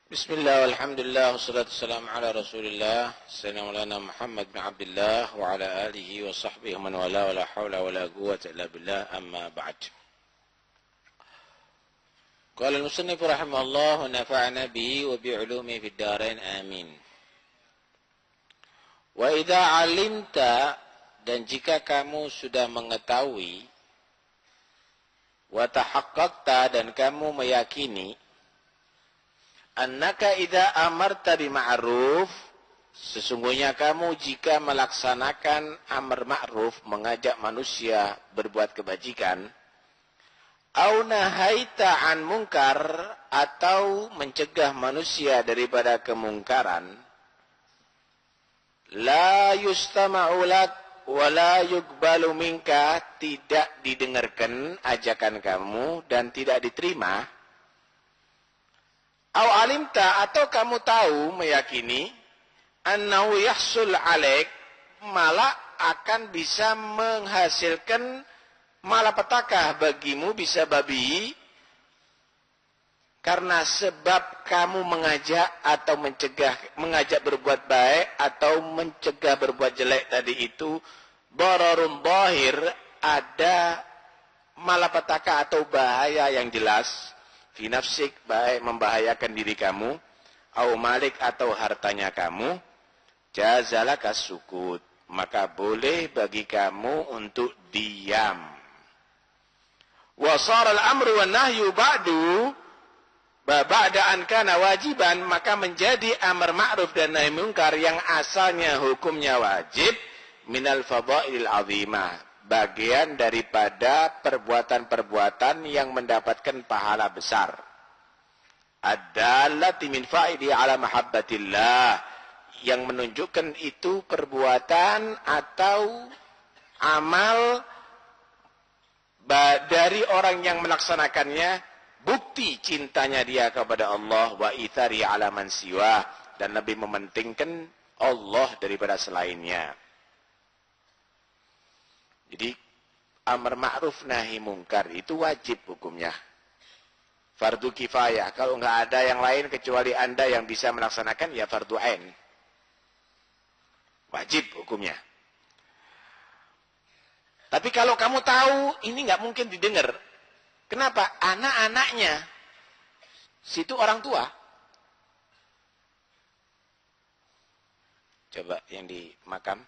Bismillah, alhamdulillah, wassalatu wassalamu ala rasulillah Sayyidina Muhammad bin Abdullah wa ala alihi wa sahbihi man wala wa la hawla wa la quwwata illa billah, amma ba'd. Qala al-musannif rahimahullah wa nafa'ana bihi wa bi'ulumihi fid dharain, amin. Wa idza 'alimta, dan jika kamu sudah mengetahui, wa tahaqqaqta, dan kamu meyakini, annaka idza amarta bima'ruf, sesungguhnya kamu jika melaksanakan amar ma'ruf, mengajak manusia berbuat kebajikan, au nahaita an munkar, atau mencegah manusia daripada kemungkaran, la yustama'u lak wa la yuqbalu minka, tidak didengarkan ajakan kamu dan tidak diterima. Au alimta, atau kamu tahu, meyakini, annahu yahsul alaik, malah akan bisa menghasilkan malapetaka bagimu, bisa babi, karena sebab kamu mengajak atau mencegah, mengajak berbuat baik atau mencegah berbuat jelek tadi itu, dararun zahir, ada malapetaka atau bahaya yang jelas, fi nafsik, baik membahayakan diri kamu, au malik, atau hartanya kamu, jazalaka sukut, maka boleh bagi kamu untuk diam. Wa sara al-amru wan nahyu ba'du, ba'da an kana wajiban, maka menjadi amar ma'ruf dan nahi munkar yang asalnya hukumnya wajib, minal fadailil azimah, bagian daripada perbuatan-perbuatan yang mendapatkan pahala besar. Ad-dallati min fa'idi ala mahabbatillah, yang menunjukkan itu perbuatan atau amal dari orang yang melaksanakannya, bukti cintanya dia kepada Allah, wa ithari ala man siwa, dan lebih mementingkan Allah daripada selainnya. Jadi amar ma'ruf nahi mungkar itu wajib hukumnya, fardu kifayah. Kalau nggak ada yang lain kecuali Anda yang bisa melaksanakan, ya fardu ain, wajib hukumnya. Tapi kalau kamu tahu ini nggak mungkin didengar, kenapa? Anak-anaknya situ orang tua. Coba yang di makam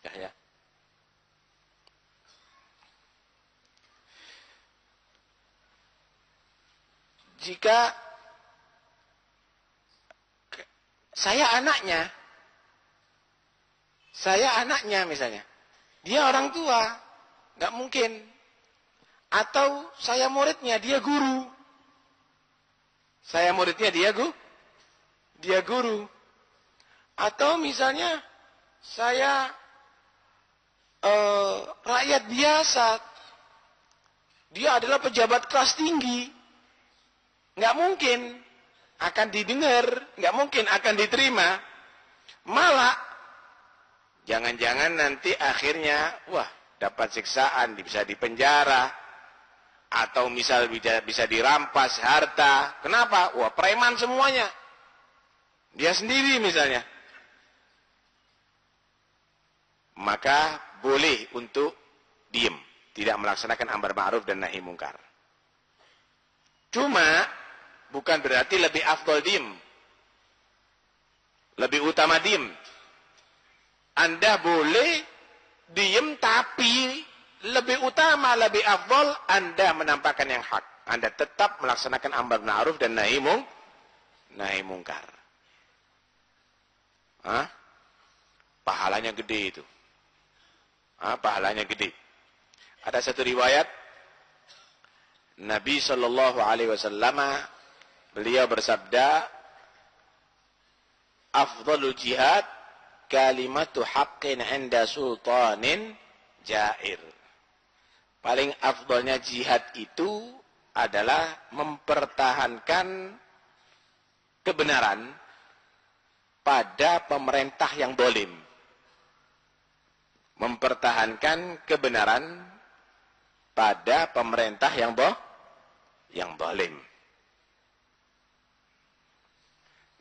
ya. Jika saya anaknya misalnya, dia orang tua, nggak mungkin. Atau saya muridnya, dia guru. Saya muridnya, dia guru. Atau misalnya saya rakyat biasa, dia adalah pejabat kelas tinggi. Nggak mungkin akan didengar, nggak mungkin akan diterima. Malah, jangan-jangan nanti akhirnya, wah, dapat siksaan, bisa dipenjara, atau misal bisa dirampas harta. Kenapa? Wah, preman semuanya. Dia sendiri misalnya. Maka boleh untuk diem, tidak melaksanakan amar ma'ruf dan nahi mungkar. Cuma bukan berarti lebih afdal diem, lebih utama diem. Anda boleh diem, tapi lebih utama, lebih afdal Anda menampakkan yang hak. Anda tetap melaksanakan amar ma'ruf dan nahi mungkar. Pahalanya gede itu. Pahalanya gede. Ada satu riwayat Nabi sallallahu alaihi wasallam, beliau bersabda, afdhalul jihad kalimatu haqqin 'inda sultanin jair. Paling afdalnya jihad itu adalah mempertahankan kebenaran pada pemerintah yang dolim. Mempertahankan kebenaran pada pemerintah yang dolim.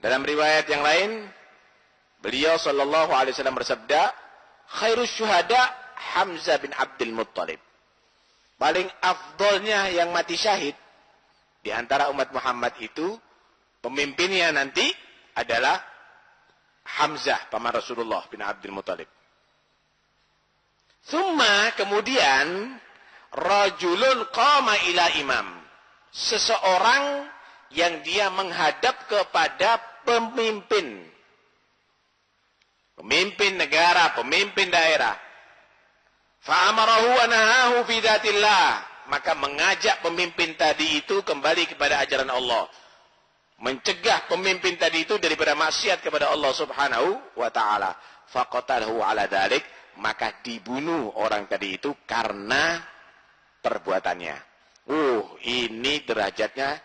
Dalam riwayat yang lain, beliau sallallahu alaihi wasallam bersabda, khairus syuhada Hamzah bin Abdul Muttalib. Paling afdolnya yang mati syahid di antara umat Muhammad itu, pemimpinnya nanti adalah Hamzah, paman Rasulullah bin Abdul Muttalib. Thumma, kemudian, rajulun qama ila imam. Seseorang yang dia menghadap kepada pemimpin. Pemimpin negara, pemimpin daerah. Fa'amarahu wa nahahu fi dhatillah. Maka mengajak pemimpin tadi itu kembali kepada ajaran Allah. Mencegah pemimpin tadi itu daripada maksiat kepada Allah subhanahu wa ta'ala. Faqatalahu ala dhalik. Maka dibunuh orang tadi itu karena perbuatannya. Ini derajatnya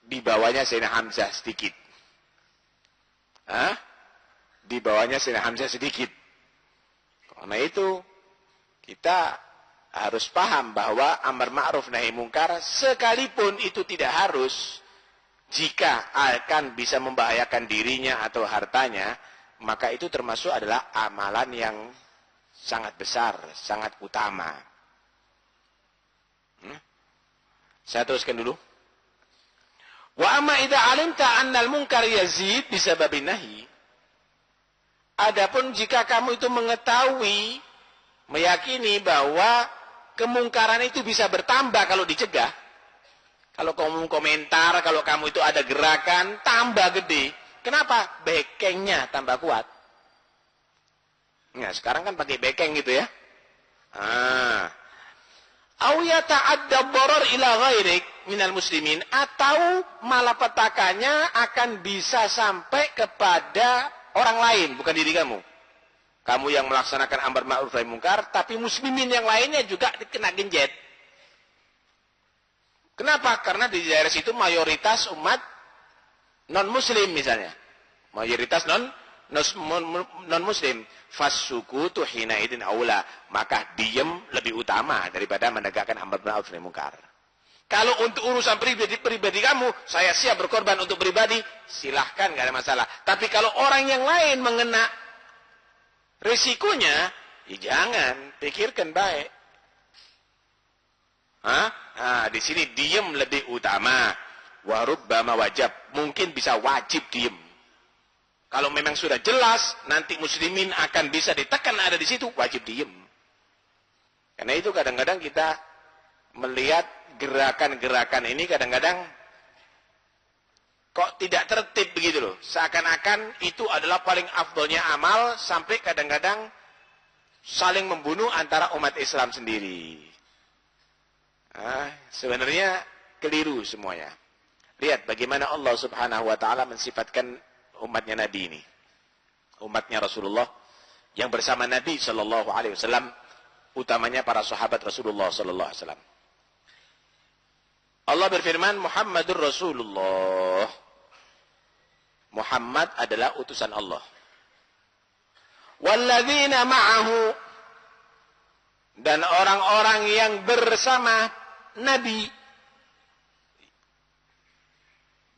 di bawahnya Sayyidina Hamzah sedikit. Di bawahnya Sayyidina Hamzah sedikit. Karena itu kita harus paham bahwa amar ma'ruf nahi mungkar sekalipun itu tidak harus, jika akan bisa membahayakan dirinya atau hartanya, maka itu termasuk adalah amalan yang sangat besar, sangat utama. Saya teruskan dulu. Wa amma idza alimta annal munkar yazid bisababin nahi. Adapun jika kamu itu mengetahui, meyakini bahwa kemungkaran itu bisa bertambah kalau dicegah. Kalau kamu komentar, kalau kamu itu ada gerakan tambah gede. Kenapa? Bekengnya tambah kuat. Nah, sekarang kan pakai bekeng gitu ya. Au yata'adda dharar ila ghairik minal muslimin, atau malapetakannya akan bisa sampai kepada orang lain, bukan diri kamu. Kamu yang melaksanakan amar ma'ruf nahi mungkar, tapi muslimin yang lainnya juga kena genjet. Kenapa? Karena di daerah situ mayoritas umat non-muslim misalnya. Mayoritas non-muslim. Fasukutu hina idin aula. Maka diem lebih utama daripada menegakkan amar ma'ruf nahi mungkar. Kalau untuk urusan pribadi kamu, saya siap berkorban untuk pribadi, silahkan, gak ada masalah. Tapi kalau orang yang lain mengena risikonya, ya jangan, pikirkan baik. Di sini diem lebih utama. Warubbama wajib, mungkin bisa wajib diem. Kalau memang sudah jelas, nanti muslimin akan bisa ditekan ada di situ, wajib diem. Karena itu kadang-kadang kita melihat gerakan-gerakan ini kadang-kadang kok tidak tertib begitu loh. Seakan-akan itu adalah paling afdolnya amal, sampai kadang-kadang saling membunuh antara umat Islam sendiri. Sebenarnya keliru semuanya. Lihat bagaimana Allah subhanahu wa ta'ala mensifatkan umatnya Nabi ini. Umatnya Rasulullah yang bersama Nabi sallallahu alaihi wasallam, utamanya para sahabat Rasulullah sallallahu alaihi wasallam. Allah berfirman, Muhammadur Rasulullah. Muhammad adalah utusan Allah. Walladzina ma'ahu, dan orang-orang yang bersama Nabi.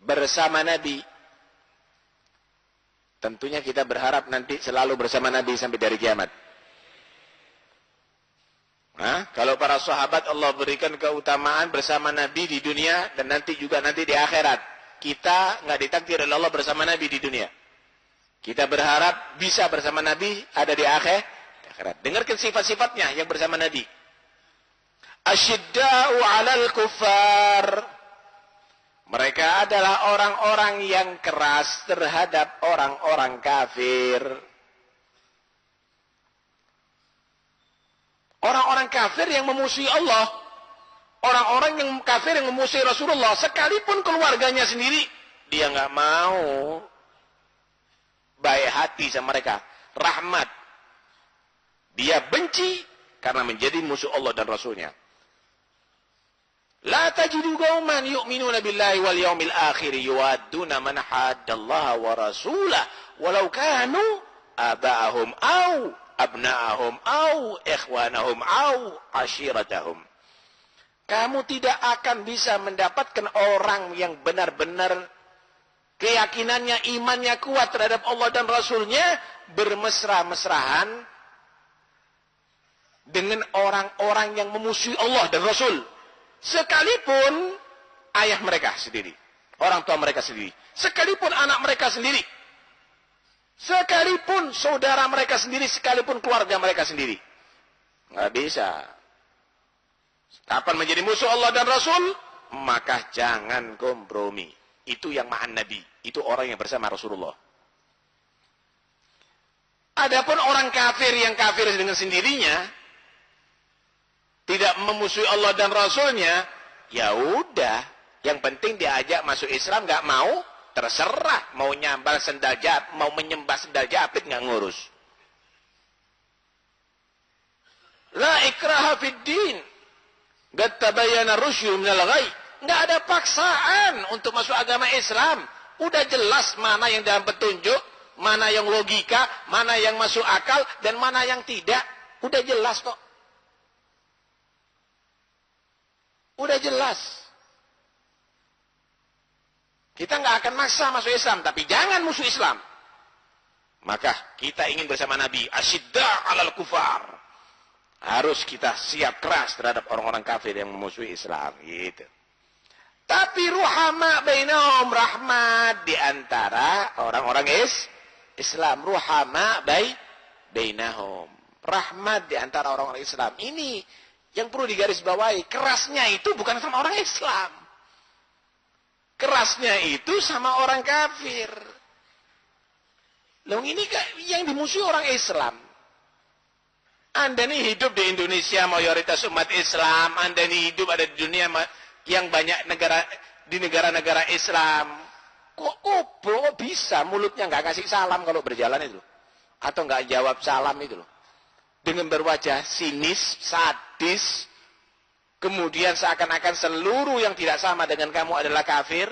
Bersama Nabi. Tentunya kita berharap nanti selalu bersama Nabi sampai dari kiamat. Kalau para sahabat Allah berikan keutamaan bersama Nabi di dunia dan nanti juga nanti di akhirat. Kita nggak ditakdir oleh Allah bersama Nabi di dunia. Kita berharap bisa bersama Nabi ada di akhirat. Dengarkan sifat-sifatnya yang bersama Nabi. Asyidda'u 'alal kuffar. Mereka adalah orang-orang yang keras terhadap orang-orang kafir. Orang-orang kafir yang memusuhi Allah. Orang-orang yang kafir yang memusuhi Rasulullah. Sekalipun keluarganya sendiri, dia nggak mau baik hati sama mereka. Rahmat. Dia benci karena menjadi musuh Allah dan Rasulnya. La tajidu qauman yu'minuna billahi wal yawmil akhir yuwadduna man haddallaha wa rasulahu walau kanu aba'ahum aw abna'ahum aw ikhwanahum aw ashiratahum. Kamu tidak akan bisa mendapatkan orang yang benar-benar keyakinannya, imannya kuat terhadap Allah dan Rasulnya, bermesra-mesrahan dengan orang-orang yang memusuhi Allah dan Rasul. Sekalipun ayah mereka sendiri, orang tua mereka sendiri, sekalipun anak mereka sendiri, sekalipun saudara mereka sendiri, sekalipun keluarga mereka sendiri. Nggak bisa. Kapan menjadi musuh Allah dan Rasul? Maka jangan kompromi. Itu yang ma'an Nabi. Itu orang yang bersama Rasulullah. Adapun orang kafir yang kafir dengan sendirinya, tidak memusuhi Allah dan Rasulnya, ya udah. Yang penting diajak masuk Islam, nggak mau, terserah. Mau nyambal sendal jepit, mau menyembah sendal jepit, nggak ngurus. La ikraha fid din. Qad tabayyana rusydu minal ghayy. Nggak ada paksaan untuk masuk agama Islam. Udah jelas mana yang dalam petunjuk, mana yang logika, mana yang masuk akal, dan mana yang tidak. Udah jelas kok. Udah jelas. Kita nggak akan maksa masuk Islam, tapi jangan musuh Islam. Maka kita ingin bersama Nabi, asyidda 'alal kufar. Harus kita siap keras terhadap orang-orang kafir yang memusuhi Islam, gitu. Tapi ruhama bainahum, rahmat di antara orang-orang Islam. Ruhama bainahum, rahmat di antara orang-orang Islam. Ini yang perlu digarisbawahi. Kerasnya itu bukan sama orang Islam. Kerasnya itu sama orang kafir. Loh, ini yang dimusuhi orang Islam. Anda nih hidup di Indonesia, mayoritas umat Islam. Anda nih hidup ada di dunia yang banyak di negara-negara Islam. Kok bisa mulutnya nggak kasih salam kalau berjalan itu, atau nggak jawab salam itu loh, dengan berwajah sinis, sadis, kemudian seakan-akan seluruh yang tidak sama dengan kamu adalah kafir,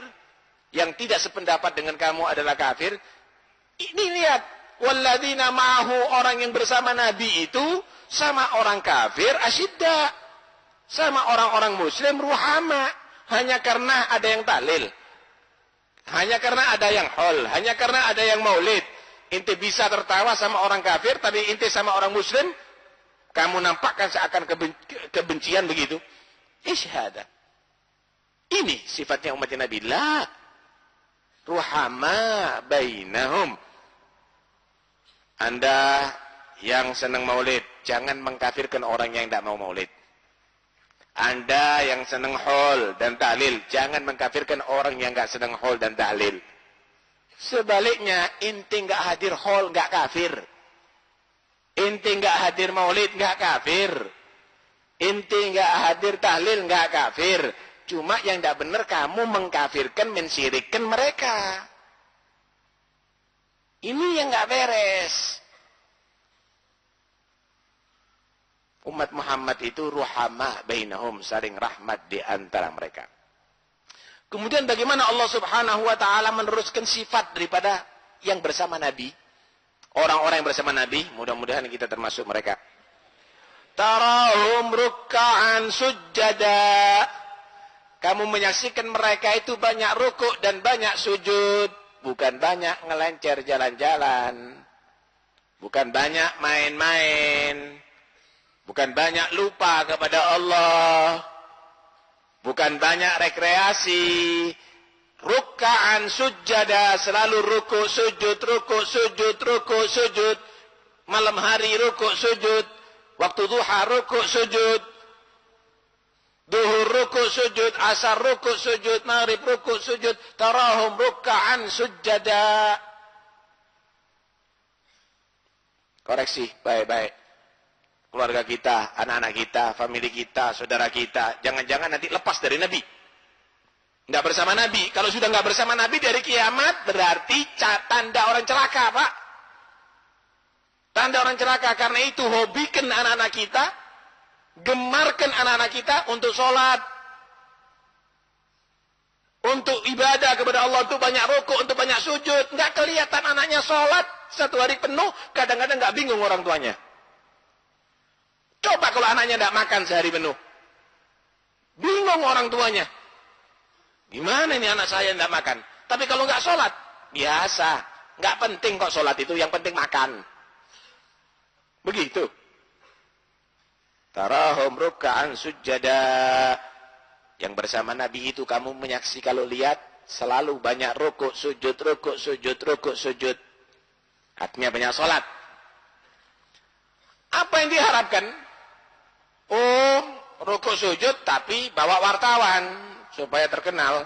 yang tidak sependapat dengan kamu adalah kafir. Ini lihat, walladzina ma'ahu, orang yang bersama Nabi itu sama orang kafir asyidda, sama orang-orang muslim ruhama. Hanya karena ada yang tahlil, hanya karena ada yang haul, hanya karena ada yang maulid, inti bisa tertawa sama orang kafir, tapi inti sama orang muslim kamu nampakkan seakan kebencian begitu. Isyhada. Ini sifatnya umat Nabi. La ruhama bainahum. Anda yang senang maulid, jangan mengkafirkan orang yang tidak mau maulid. Anda yang senang haul dan tahlil, jangan mengkafirkan orang yang enggak senang haul dan tahlil. Sebaliknya, inti enggak hadir haul enggak kafir. Inti enggak hadir maulid enggak kafir. Inti enggak hadir tahlil enggak kafir. Cuma yang enggak benar kamu mengkafirkan, mensyirikkan mereka. Ini yang enggak beres. Umat Muhammad itu ruhama bainahum, saling rahmat di antara mereka. Kemudian bagaimana Allah Subhanahu wa taala meneruskan sifat daripada yang bersama Nabi? Orang-orang yang bersama Nabi, mudah-mudahan kita termasuk mereka. Tarahum ruk'an sujada. Kamu menyaksikan mereka itu banyak rukuk dan banyak sujud, bukan banyak ngelencer jalan-jalan, bukan banyak main-main, bukan banyak lupa kepada Allah, bukan banyak rekreasi. Ruk'an sujada, selalu rukuk sujud, rukuk sujud, rukuk sujud. Malam hari rukuk sujud, waktu duha rukuk sujud, duhur rukuk sujud, asar rukuk sujud, maghrib rukuk sujud. Tarahum ruk'an sujada. Koreksi baik-baik. Keluarga kita, anak-anak kita, famili kita, saudara kita, jangan-jangan nanti lepas dari Nabi. Nggak bersama Nabi. Kalau sudah nggak bersama Nabi dari kiamat, berarti tanda orang celaka, Pak. Tanda orang celaka. Karena itu hobikan anak-anak kita, gemarkan anak-anak kita untuk sholat, untuk ibadah kepada Allah, untuk banyak rukuk, untuk banyak sujud. Nggak kelihatan anaknya sholat satu hari penuh, kadang-kadang nggak bingung orang tuanya. Coba kalau anaknya tidak makan sehari penuh. Bingung orang tuanya. Gimana ini anak saya tidak makan? Tapi kalau nggak sholat, biasa. Nggak penting kok sholat itu, yang penting makan. Begitu. Tarahum ruk'an sujada. Yang bersama Nabi itu kamu menyaksikan, kalau lihat selalu banyak rukuk, sujud, rukuk, sujud, rukuk, sujud. Artinya banyak sholat. Apa yang diharapkan? Oh, rukuk sujud tapi bawa wartawan supaya terkenal.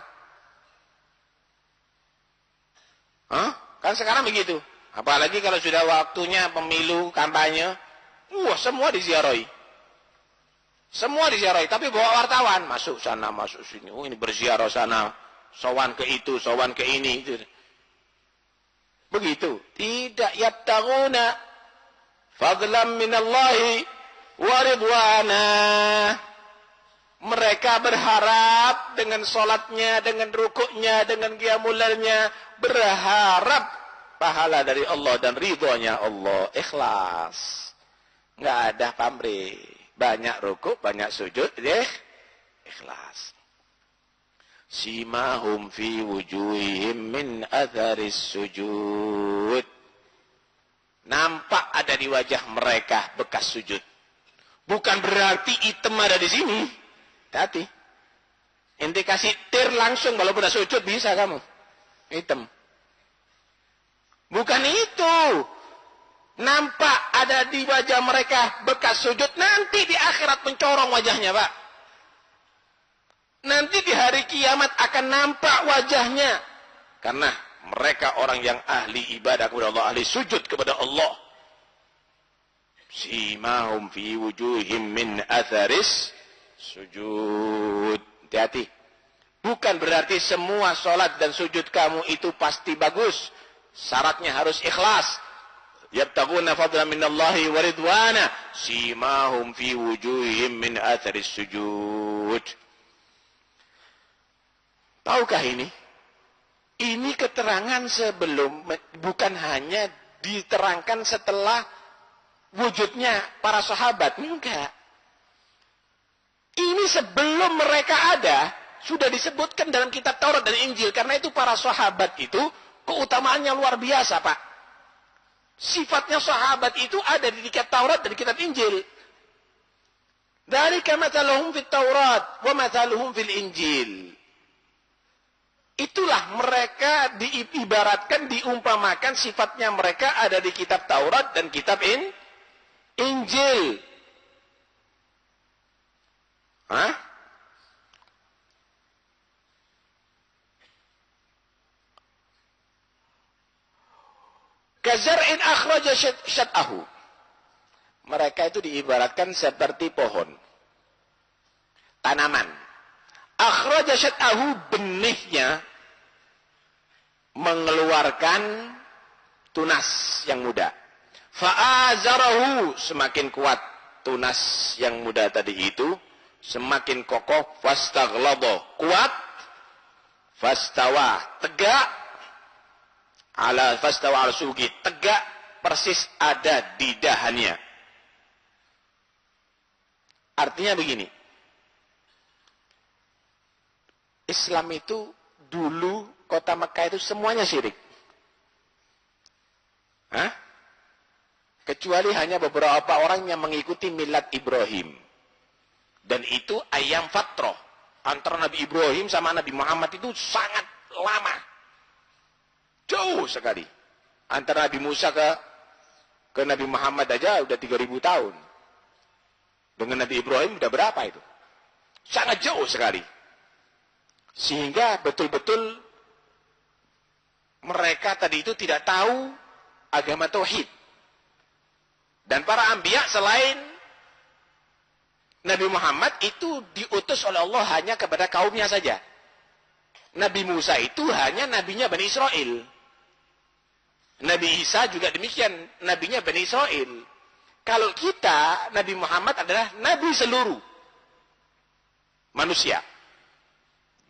Hah? Kan sekarang begitu. Apalagi kalau sudah waktunya pemilu, kampanye. Semua diziarahi. Semua diziarahi, tapi bawa wartawan. Masuk sana, masuk sini. Oh, ini berziarah sana. Sowan ke itu, sowan ke ini. Begitu. Tidak yabtaguna fadlan minallahi wa ridwana. Mereka berharap dengan sholatnya, dengan rukuknya, dengan qiyamulailnya, berharap pahala dari Allah dan ridhonya Allah. Ikhlas. Nggak ada pamrih. Banyak rukuk, banyak sujud, ikhlas. Simahum fi wujuhihim min atharis sujud. Nampak ada di wajah mereka bekas sujud. Bukan berarti hitam ada di sini. Hati. Ente kasih tir langsung walaupun udah sujud bisa kamu. Hitam. Bukan itu. Nampak ada di wajah mereka bekas sujud. Nanti di akhirat mencorong wajahnya, Pak. Nanti di hari kiamat akan nampak wajahnya. Karena mereka orang yang ahli ibadah kepada Allah, ahli sujud kepada Allah. Simahum fi wujuhim min atharis sujud. Hati-hati. Bukan berarti semua sholat dan sujud kamu itu pasti bagus. Syaratnya harus ikhlas. Yabtaguna fadlan minallahi wa ridwana. Simahum fi wujuhihim min atharis sujud. Tahukah ini? Ini keterangan sebelum, bukan hanya diterangkan setelah wujudnya para sahabat. Enggak. Ini sebelum mereka ada, sudah disebutkan dalam kitab Taurat dan Injil. Karena itu para sahabat itu, keutamaannya luar biasa, Pak. Sifatnya sahabat itu ada di kitab Taurat dan di kitab Injil. Dzalika mathaluhum fit Taurat wa mathaluhum fil Injil. Itulah mereka diibaratkan, diumpamakan sifatnya mereka ada di kitab Taurat dan kitab Injil. Hah? Kazar'in akhraja syat'ahu. Mereka itu diibaratkan seperti pohon. Tanaman. Akhraja syat'ahu, benihnya mengeluarkan tunas yang muda. Fa'azarahu, semakin kuat tunas yang muda tadi itu, semakin kokoh. Fastaghlado, kuat. Fastawa, tegak. Fastawa al-sugi, tegak persis ada di dahannya. Artinya begini. Islam itu dulu kota Mekah itu semuanya syirik. Hah? Kecuali hanya beberapa orang yang mengikuti milat Ibrahim. Dan itu ayam fatroh. Antara Nabi Ibrahim sama Nabi Muhammad itu sangat lama. Jauh sekali. Antara Nabi Musa ke Nabi Muhammad aja udah 3000 tahun. Dengan Nabi Ibrahim udah berapa itu? Sangat jauh sekali. Sehingga betul-betul mereka tadi itu tidak tahu agama tauhid. Dan para anbiya selain Nabi Muhammad itu diutus oleh Allah hanya kepada kaumnya saja. Nabi Musa itu hanya nabinya Bani Israel. Nabi Isa juga demikian, nabinya Bani Israel. Kalau kita, Nabi Muhammad adalah nabi seluruh manusia.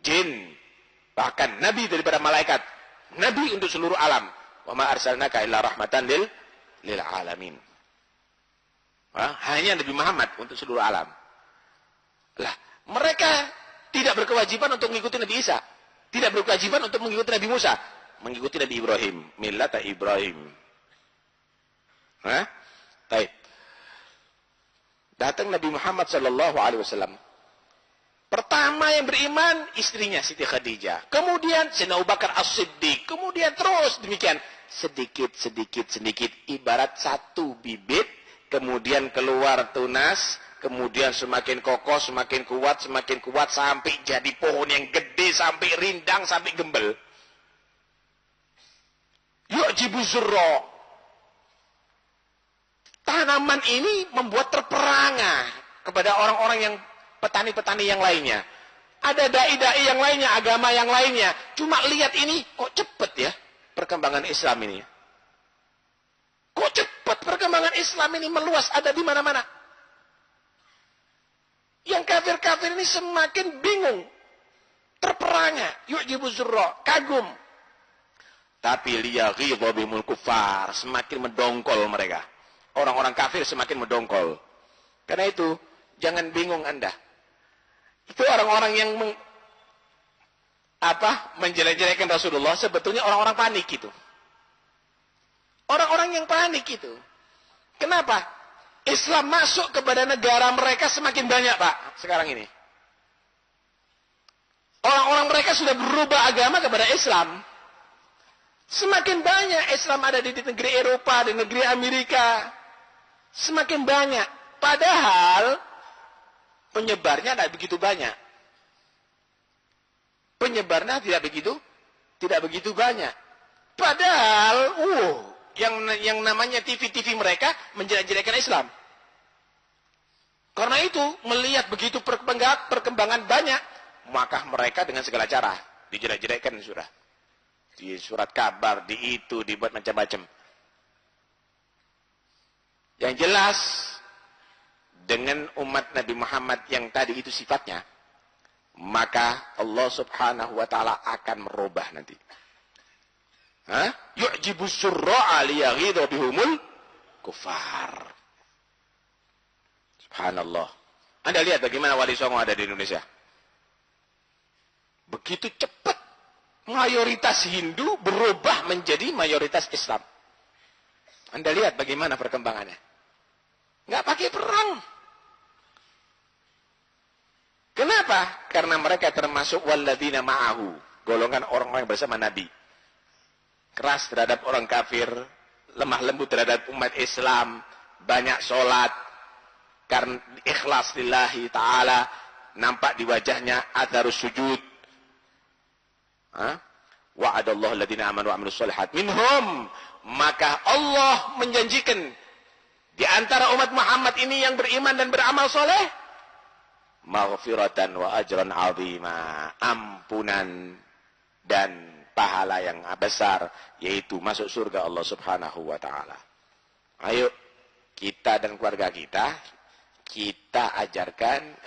Jin, bahkan nabi daripada malaikat, nabi untuk seluruh alam. Wa ma arsalnaka illa rahmatan lil alamin. Hanya Nabi Muhammad untuk seluruh alam. Lah, mereka tidak berkewajiban untuk mengikuti Nabi Isa. Tidak berkewajiban untuk mengikuti Nabi Musa. Mengikuti Nabi Ibrahim. Millata Ibrahim. Hah? Baik. Datang Nabi Muhammad sallallahu alaihi wasallam. Pertama yang beriman istrinya Siti Khadijah. Kemudian Sayyidina Abu Bakar As-Siddiq. Kemudian terus demikian. Sedikit. Ibarat satu bibit. Kemudian keluar tunas. Kemudian semakin kokoh, semakin kuat. Sampai jadi pohon yang gede. Sampai rindang, sampai gembel. Yu'jibu zurra. Tanaman ini membuat terperangah kepada orang-orang yang petani-petani yang lainnya. Ada dai-dai yang lainnya, agama yang lainnya. Cuma lihat ini, kok cepet ya perkembangan Islam ini. Kok cepet perkembangan Islam ini meluas, ada di mana-mana. Yang kafir-kafir ini semakin bingung. Terperangah. Yu'jibu zurra, kagum. Tapi liyaghidha bihimul kuffar, semakin mendongkol mereka. Orang-orang kafir semakin mendongkol. Karena itu, jangan bingung Anda. Itu orang-orang yang menjelek-jelekan Rasulullah, sebetulnya orang-orang panik itu. Orang-orang yang panik itu. Kenapa? Islam masuk kepada negara mereka semakin banyak, Pak, sekarang ini. Orang-orang mereka sudah berubah agama kepada Islam. Semakin banyak Islam ada di negeri Eropa, di negeri Amerika. Semakin banyak. Padahal penyebarnya tidak begitu banyak. Penyebarnya tidak begitu banyak. Padahal, yang namanya TV-TV mereka menjelek-jelekan Islam. Karena itu, melihat begitu perkembangan banyak, maka mereka dengan segala cara dijelek-jelekan sudah. Di surat kabar, di itu, dibuat macam-macam. Yang jelas, dengan umat Nabi Muhammad yang tadi itu sifatnya, maka Allah subhanahu wa ta'ala akan merubah nanti. Yu'jibu surra'a liyaghidha bihumul kufar. Subhanallah. Anda lihat bagaimana Wali Songo ada di Indonesia. Begitu cepat mayoritas Hindu berubah menjadi mayoritas Islam. Anda lihat bagaimana perkembangannya. Nggak pakai perang. Kenapa? Karena mereka termasuk walladzina ma'ahu, golongan orang-orang bersama Nabi. Keras terhadap orang kafir, lemah lembut terhadap umat Islam, banyak sholat, karena ikhlas lillahi ta'ala, nampak di wajahnya atharus sujud. Wa'adallahu alladhina amanu wa amilus shalihat minhum, maka Allah menjanjikan di antara umat Muhammad ini yang beriman dan beramal soleh, maghfiratan wa ajran azima, ampunan dan pahala yang besar, yaitu masuk surga Allah subhanahu wa ta'ala. Ayo, kita dan keluarga kita ajarkan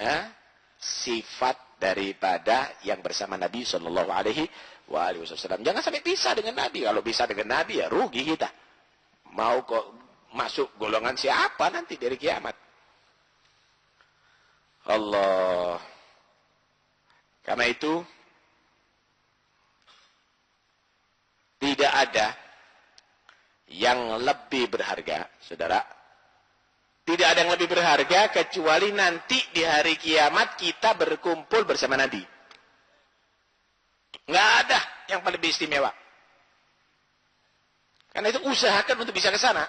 sifat daripada yang bersama Nabi sallallahu alaihi wasallam. Jangan sampai pisah dengan Nabi. Kalau pisah dengan Nabi, ya rugi kita. Mau kok masuk golongan siapa nanti dari kiamat. Allah. Karena itu tidak ada yang lebih berharga, saudara. Tidak ada yang lebih berharga kecuali nanti di hari kiamat kita berkumpul bersama Nabi. Nggak ada yang paling istimewa. Karena itu usahakan untuk bisa ke sana.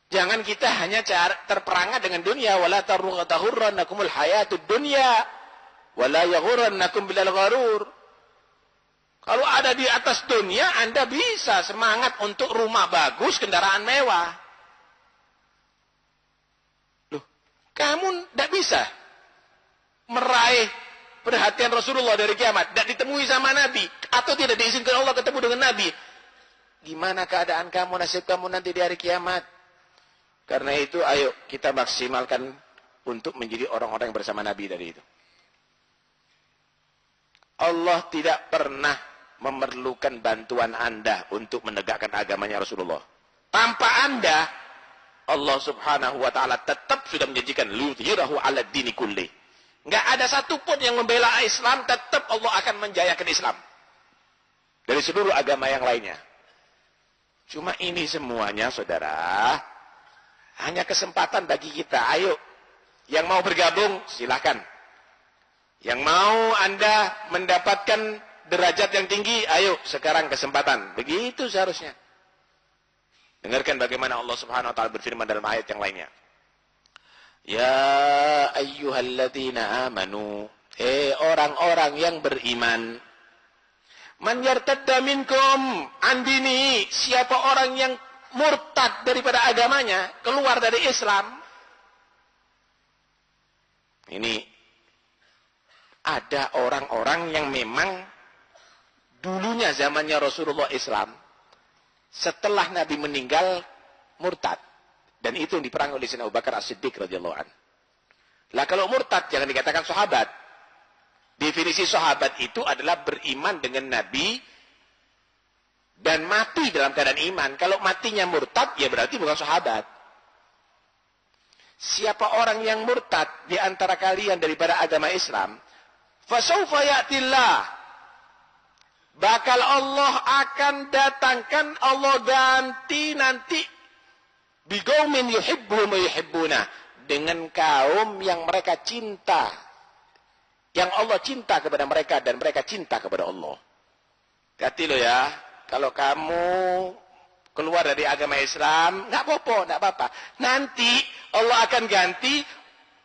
Jangan kita hanya terperangah dengan dunia. Wala tahurrannakumul hayatud dunya. Wala yaghurrannakum bilal gharur. Kalau ada di atas dunia, Anda bisa semangat untuk rumah bagus, kendaraan mewah. Loh, kamu tidak bisa meraih perhatian Rasulullah dari kiamat. Tidak ditemui sama Nabi. Atau tidak diizinkan Allah ketemu dengan Nabi. Gimana keadaan kamu, nasib kamu nanti di hari kiamat? Karena itu, ayo kita maksimalkan untuk menjadi orang-orang yang bersama Nabi dari itu. Allah tidak pernah memerlukan bantuan Anda untuk menegakkan agamanya Rasulullah. Tanpa Anda, Allah subhanahu wa ta'ala tetap sudah menjanjikan liyudhhirahu ala dini kulli. Nggak ada satupun yang membela Islam, tetap Allah akan menjayakan Islam. Dari seluruh agama yang lainnya. Cuma ini semuanya, saudara, hanya kesempatan bagi kita. Ayo, yang mau bergabung, silakan. Yang mau Anda mendapatkan derajat yang tinggi, ayo, sekarang kesempatan. Begitu seharusnya. Dengarkan bagaimana Allah Subhanahu wa taala berfirman dalam ayat yang lainnya. Ya ayyuhalladzina amanu, orang-orang yang beriman. Man yartadda minkum an dini, siapa orang yang murtad daripada agamanya, keluar dari Islam. Ini ada orang-orang yang memang dulunya zamannya Rasulullah Islam, setelah Nabi meninggal murtad, dan itu yang diperangi oleh Sayyidina Abu Bakar As-Siddiq radhiyallahu anhu. Lah kalau murtad jangan dikatakan sahabat. Definisi sahabat itu adalah beriman dengan Nabi dan mati dalam keadaan iman. Kalau matinya murtad, ya berarti bukan sahabat. Siapa orang yang murtad di antara kalian daripada agama Islam, fasawfa ya'tillah, bakal Allah akan datangkan, Allah ganti nanti biqaumin yuhibbuhum wa yuhibbuna, dengan kaum yang mereka cinta, yang Allah cinta kepada mereka dan mereka cinta kepada Allah. Hati lo ya, kalau kamu keluar dari agama Islam, nggak apa-apa. Nanti Allah akan ganti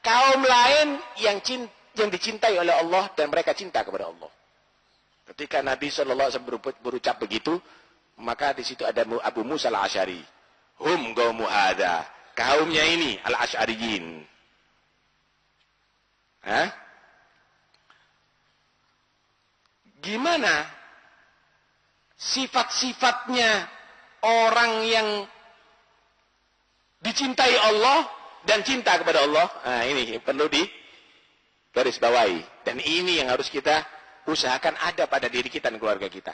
kaum lain yang dicintai oleh Allah dan mereka cinta kepada Allah. Ketika Nabi SAW berucap begitu, maka di situ ada Abu Musa al-Asy'ari. Hum qaumu hadza, kaumnya ini al-Asy'ariyin. Gimana sifat-sifatnya orang yang dicintai Allah dan cinta kepada Allah? Nah, ini perlu digarisbawahi. Dan ini yang harus kita usahakan ada pada diri kita dan keluarga kita.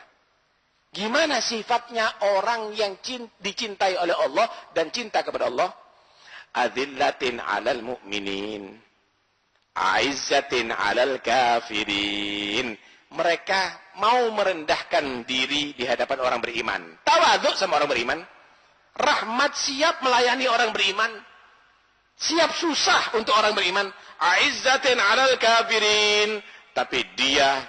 Gimana sifatnya orang yang dicintai oleh Allah dan cinta kepada Allah? Adzillatin 'alal mu'minin, 'aizzatin 'alal kafirin. Mereka mau merendahkan diri di hadapan orang beriman. Tawadhu sama orang beriman. Rahmat, siap melayani orang beriman. Siap susah untuk orang beriman. Aizzatin 'alal kafirin. Tapi dia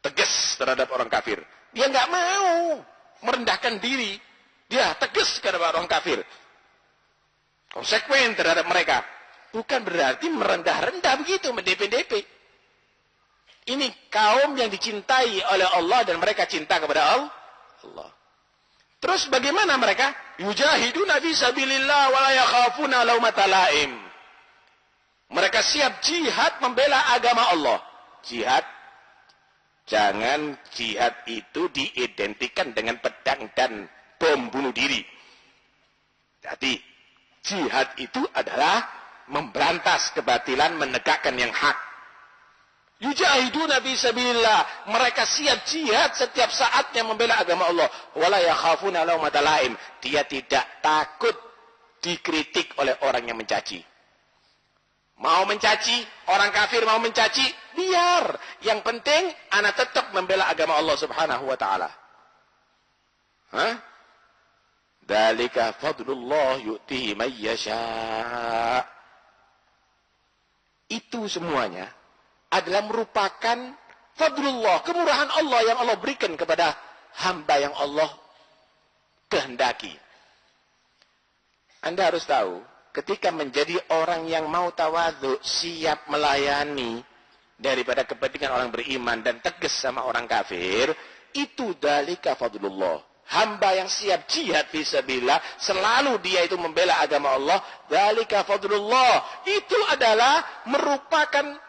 tegas terhadap orang kafir. Dia nggak mau merendahkan diri. Dia tegas kepada orang kafir. Konsekuen terhadap mereka. Bukan berarti merendah-rendah begitu, mendep-dep. Ini kaum yang dicintai oleh Allah dan mereka cinta kepada Allah. Terus bagaimana mereka? Yujahiduna fi sabilillah wa la yakhafuna laumata laim. Mereka siap jihad membela agama Allah. Jihad, jangan jihad itu diidentikan dengan pedang dan bom bunuh diri. Jadi jihad itu adalah memberantas kebatilan, menegakkan yang hak. Yujahiduna fi sabilillah, mereka siap jihad setiap saatnya membela agama Allah. Wala yakhafuna laumata laim, dia tidak takut dikritik oleh orang yang mencaci. Mau mencaci, orang kafir mau mencaci, biar. Yang penting ana tetap membela agama Allah Subhanahu wa taala. Dzalika fadlullah yu'tihi may yasha. Itu semuanya adalah merupakan fadlullah, kemurahan Allah yang Allah berikan kepada hamba yang Allah kehendaki. Anda harus tahu, ketika menjadi orang yang mau tawadhu, siap melayani daripada kepentingan orang beriman dan tegas sama orang kafir, itu dzalika fadlullah. Hamba yang siap jihad fisabilillah, selalu dia itu membela agama Allah, dzalika fadlullah. Itu adalah merupakan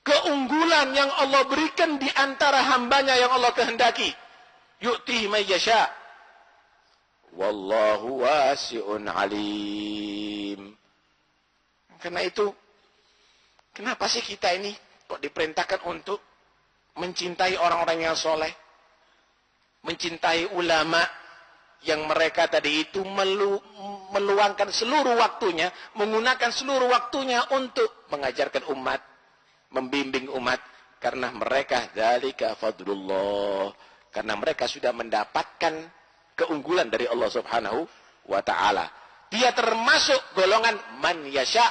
keunggulan yang Allah berikan di antara hambanya yang Allah kehendaki. Yu'tihi may yasha. Wallahu wasi'un alim. Karena itu, kenapa sih kita ini kok diperintahkan untuk mencintai orang-orang yang soleh, mencintai ulama, yang mereka tadi itu meluangkan seluruh waktunya, menggunakan seluruh waktunya untuk mengajarkan umat, membimbing umat, karena mereka dzalika fadlullah, karena mereka sudah mendapatkan keunggulan dari Allah Subhanahu wa taala. Dia termasuk golongan man yasha,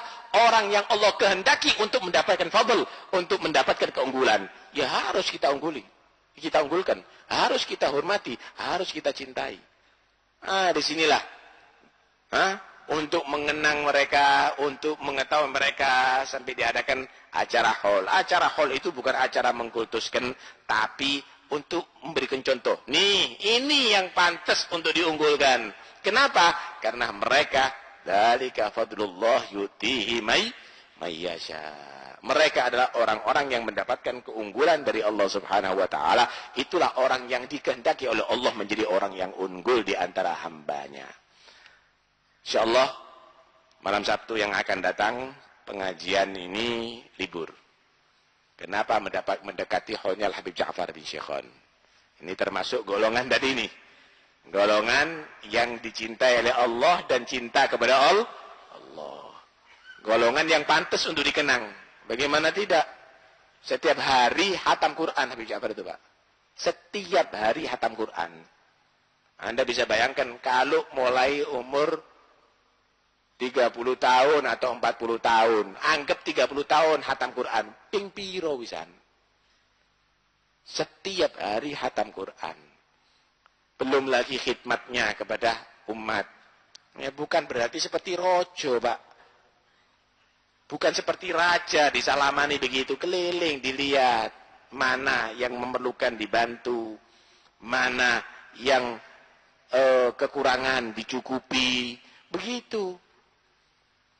orang yang Allah kehendaki untuk mendapatkan fadl, untuk mendapatkan keunggulan. Ya harus kita unggulkan, harus kita hormati, harus kita cintai. Disinilah untuk mengenang mereka, untuk mengetahui mereka, sampai diadakan acara haul. Acara haul itu bukan acara mengkultuskan, tapi untuk memberikan contoh. Nih, ini yang pantas untuk diunggulkan. Kenapa? Karena mereka dzalika fadlullah yutihi may yasha. Mereka adalah orang-orang yang mendapatkan keunggulan dari Allah Subhanahu wa taala. Itulah orang yang dikehendaki oleh Allah menjadi orang yang unggul di antara hambanya. Insyaallah malam Sabtu yang akan datang pengajian ini libur. Kenapa? Mendekati haulnya Habib Ja'far bin Syekhon. Ini termasuk golongan tadi ini. Golongan yang dicintai oleh Allah dan cinta kepada Allah. Golongan yang pantas untuk dikenang. Bagaimana tidak? Setiap hari hatam Quran Habib Ja'far itu, Pak. Setiap hari hatam Quran. Anda bisa bayangkan kalau mulai umur 30 tahun atau 40 tahun. Anggap 30 tahun hatam Quran. Ping piro wisan. Setiap hari hatam Quran. Belum lagi khidmatnya kepada umat. Ya, bukan berarti seperti rojo, Pak. Bukan seperti raja disalamani begitu, keliling dilihat. Mana yang memerlukan dibantu. Mana yang kekurangan dicukupi. Begitu.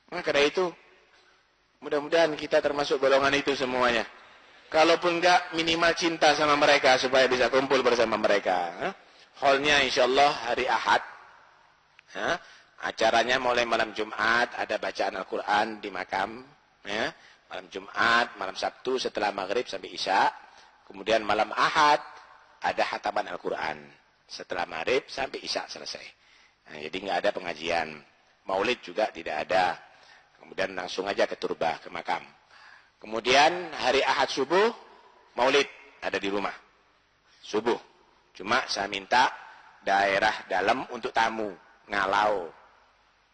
Nah, karena itu, mudah-mudahan kita termasuk golongan itu semuanya. Kalaupun enggak, minimal cinta sama mereka supaya bisa kumpul bersama mereka. Hallnya insyaallah hari Ahad. Acaranya mulai malam Jumat, ada bacaan Al-Quran di makam. Malam Jumat, malam Sabtu setelah maghrib sampai Isya. Kemudian malam Ahad, ada hataman Al-Quran. Setelah maghrib sampai Isya selesai. Jadi nggak ada pengajian. Maulid juga tidak ada. Kemudian langsung aja ke turba, ke makam. Kemudian hari Ahad subuh, maulid ada di rumah. Subuh. Cuma saya minta daerah dalam untuk tamu. Ngalau.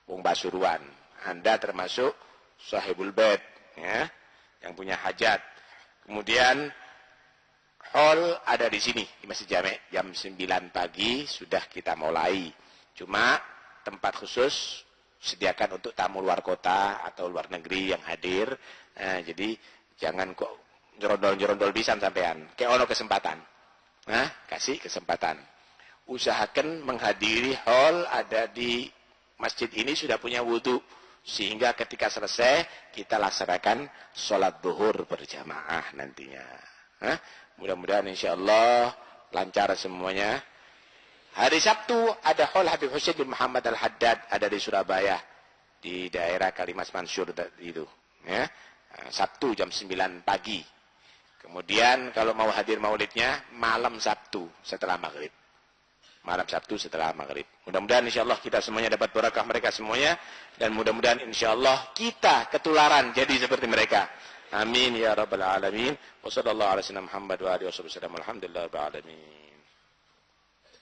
Wong Basuruan. Anda termasuk sahibul bait. Ya, yang punya hajat. Kemudian hall ada di sini. Di Masjid Jami'. Jam 9 pagi sudah kita mulai. Cuma tempat khusus sediakan untuk tamu luar kota atau luar negeri yang hadir. Jadi jangan kok nyerondol-nyerondol pisan sampean. Kayak ono kesempatan. Kasih kesempatan. Usahakan menghadiri hall ada di masjid ini sudah punya wudu. Sehingga ketika selesai kita laksanakan sholat zuhur berjamaah nantinya. Mudah-mudahan insyaallah lancar semuanya. Hari Sabtu ada hall Habib Husain bin Muhammad Al-Haddad ada di Surabaya. Di daerah Kalimas Mansur itu. Ya. Sabtu jam 9 pagi. Kemudian kalau mau hadir maulidnya malam Sabtu setelah maghrib. Malam Sabtu setelah maghrib. Mudah-mudahan insyaallah kita semuanya dapat barakah mereka semuanya. Dan mudah-mudahan insyaallah kita ketularan jadi seperti mereka. Amin ya rabbal alamin. Wassallallahu ala sayyidina Muhammad wa alihi wasallam. Alhamdulillah rabbil alamin.